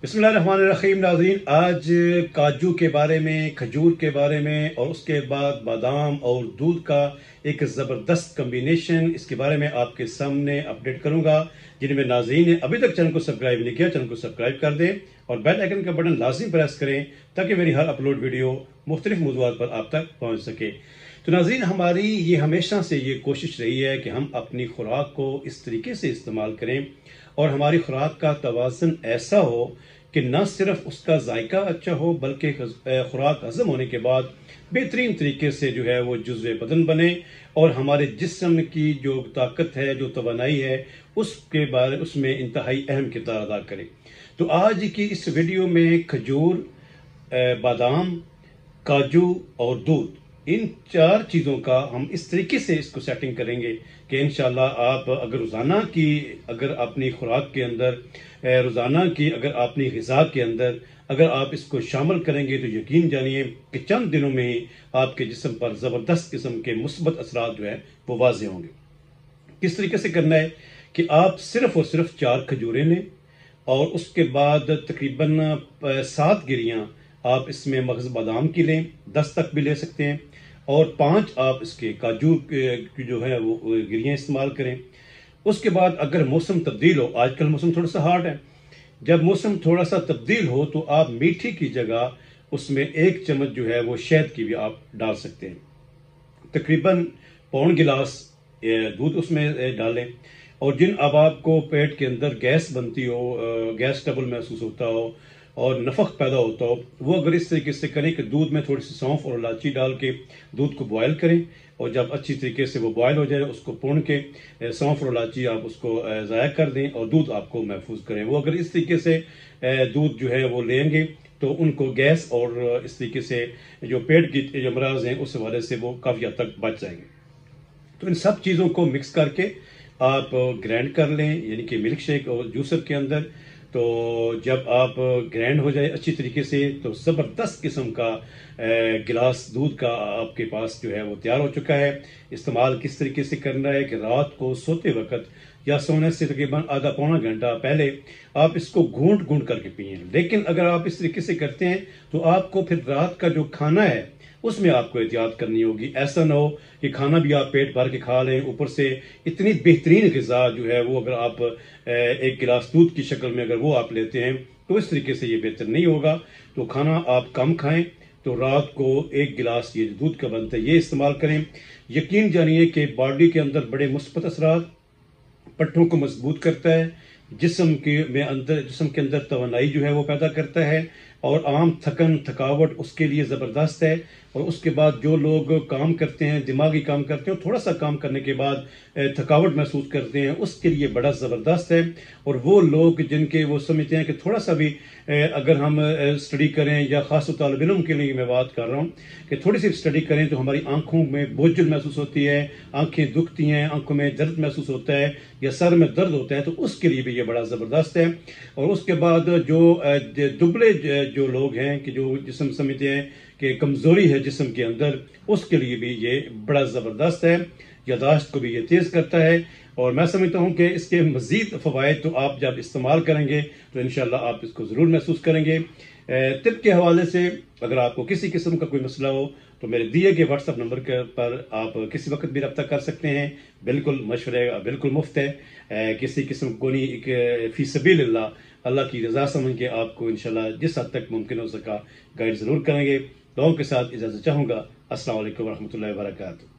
बिस्मिल्लाहिर्रहमानिर्रहीम। नाज़रीन, आज काजू के बारे में, खजूर के बारे में और उसके बाद बादाम और दूध का एक ज़बरदस्त कम्बिनेशन, इसके बारे में आपके सामने अपडेट करूंगा। जिनमें नाज़रीन ने अभी तक चैनल को सब्सक्राइब नहीं किया, चैनल को सब्सक्राइब कर दें और बेल आइकन का बटन लाजिम प्रेस करें ताकि मेरी हर अपलोड वीडियो मुख्तलिफ मौज़ूआत पर आप तक पहुँच सके। तो नाज़रीन, हमारी ये हमेशा से ये कोशिश रही है कि हम अपनी खुराक को इस तरीके से इस्तेमाल करें और हमारी खुराक का तवाज़ुन ऐसा हो कि न सिर्फ उसका जायका अच्छा हो बल्कि खुराक हजम होने के बाद बेहतरीन तरीके से जो है वो जुज़्वे बदन बने और हमारे जिस्म की जो ताकत है, जो तवानाई है, उसके बारे उसमें इंतहाई अहम किरदार अदा करे। तो आज की इस वीडियो में खजूर, बादाम, काजू और दूध, इन चार चीज़ों का हम इस तरीके से इसको सेटिंग करेंगे कि इंशाल्लाह आप अगर अपनी खुराक के अंदर, रोज़ाना की अगर अपनी ग़िज़ा के अंदर अगर आप इसको शामिल करेंगे तो यकीन जानिए कि चंद दिनों में ही आपके जिस्म पर ज़बरदस्त किस्म के मुस्बत असरात जो है वो वाज़े होंगे। किस तरीके से करना है कि आप सिर्फ और सिर्फ 4 खजूरें लें और उसके बाद तकरीबन 7 गिरियाँ आप इसमें मगज़ बादाम की लें, 10 तक भी ले सकते हैं, और 5 आप इसके काजू की जो है वो गिरियाँ इस्तेमाल करें। उसके बाद अगर मौसम तब्दील हो, आजकल मौसम थोड़ा सा हार्ड है, जब मौसम थोड़ा सा तब्दील हो तो आप मीठी की जगह उसमें 1 चम्मच जो है वो शहद की भी आप डाल सकते हैं। तकरीबन पौन गिलास दूध उसमें डालें। और जिन अब आपको पेट के अंदर गैस बनती हो, गैस ट्रबल महसूस होता हो और नफक पैदा होता हो, वो अगर इस तरीके से करें कि दूध में थोड़ी सी सौंफ और इलायची डाल के दूध को बॉयल करें और जब अच्छी तरीके से वो बॉयल हो जाए उसको पुन के सौंफ और इलायची आप उसको ज़ाया कर दें और दूध आपको महफूज करें। वो अगर इस तरीके से दूध जो है वो लेंगे तो उनको गैस और इस तरीके से जो पेट की जो अमराज हैं उस हवाले से वो काफ़ी हद तक बच जाएंगे। तो इन सब चीज़ों को मिक्स करके आप ग्राइंड कर लें, यानी कि मिल्क शेक और जूसर के अंदर। तो जब आप ग्राइंड हो जाए अच्छी तरीके से तो ज़बरदस्त किस्म का गिलास दूध का आपके पास जो है वो तैयार हो चुका है। इस्तेमाल किस तरीके से करना है कि रात को सोते वक्त या सोने से तकरीबन आधा पौना घंटा पहले आप इसको घूंट घूंट करके पिएं। लेकिन अगर आप इस तरीके से करते हैं तो आपको फिर रात का जो खाना है उसमें आपको एहतियात करनी होगी। ऐसा ना हो कि खाना भी आप पेट भर के खा लें, ऊपर से इतनी बेहतरीन ग़िज़ा जो है वो अगर आप 1 गिलास दूध की शक्ल में अगर वो आप लेते हैं तो इस तरीके से ये बेहतर नहीं होगा। तो खाना आप कम खाएं, तो रात को 1 गिलास ये दूध का बनता है ये इस्तेमाल करें। यकीन जानिए कि बॉडी के अंदर बड़े मुस्बत असरात, पट्टों को मजबूत करता है, जिस्म के अंदर तवानाई जो है वो पैदा करता है और आम थकावट उसके लिए ज़बरदस्त है। और उसके बाद जो लोग काम करते हैं, दिमागी काम करते हैं, थोड़ा सा काम करने के बाद थकावट महसूस करते हैं, उसके लिए बड़ा ज़बरदस्त है। और वो लोग जिनके वो समझते हैं कि थोड़ा सा भी अगर हम स्टडी करें, या ख़ास तालिब इल्म के लिए मैं बात कर रहा हूँ कि थोड़ी सी स्टडी करें तो हमारी आंखों में बोझल महसूस होती है, आंखें दुखती हैं, आंखों में दर्द महसूस होता है या सर में दर्द होता है, तो उसके लिए भी ये बड़ा ज़बरदस्त है। और उसके बाद जो दुबले जो लोग हैं कि जो जिस्म समझते हैं कि कमज़ोरी है जिस्म के अंदर, उसके लिए भी ये बड़ा ज़बरदस्त है। यादाश्त को भी ये तेज़ करता है और मैं समझता हूँ कि इसके मज़ीद फ़वाइद तो आप जब इस्तेमाल करेंगे तो इंशाल्लाह आप इसको ज़रूर महसूस करेंगे। टिप के हवाले से अगर आपको किसी किस्म का कोई मसला हो तो मेरे दिए गए व्हाट्सएप नंबर पर आप किसी वक्त भी रब्ता कर सकते हैं। बिल्कुल मशवरे बिल्कुल मुफ्त है, किसी किस्म को नहीं, एक फ़ी सबीलिल्लाह, अल्लाह की रज़ा समझ के आपको इंशाल्लाह जिस हद तक मुमकिन हो सका गाइड ज़रूर करेंगे। दुआओं के साथ इजाज़त चाहूँगा। अस्सलाम वालेकुम व रहमतुल्लाहि व बरकातुहू।